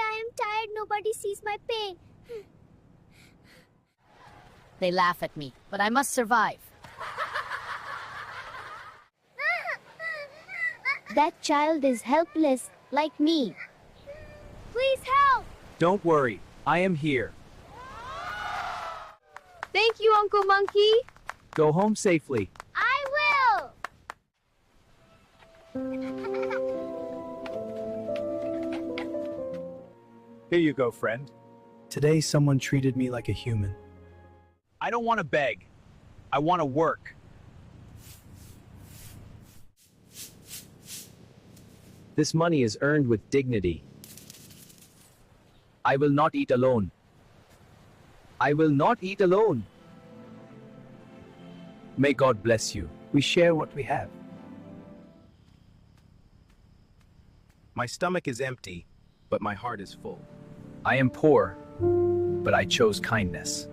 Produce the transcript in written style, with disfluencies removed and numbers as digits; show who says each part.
Speaker 1: I am tired. Nobody sees my pain.
Speaker 2: They laugh at me, but I must survive.
Speaker 1: That child is helpless, like me. Please help!
Speaker 3: Don't worry, I am here.
Speaker 1: Thank you, Uncle Monkey.
Speaker 3: Go home safely.
Speaker 1: I will!
Speaker 3: Here you go, friend.
Speaker 4: Today, someone treated me like a human.
Speaker 3: I don't want to beg. I want to work. This money is earned with dignity. I will not eat alone. I will not eat alone. May God bless you.
Speaker 4: We share what we have.
Speaker 5: My stomach is empty, but my heart is full.
Speaker 3: I am poor, but I chose kindness.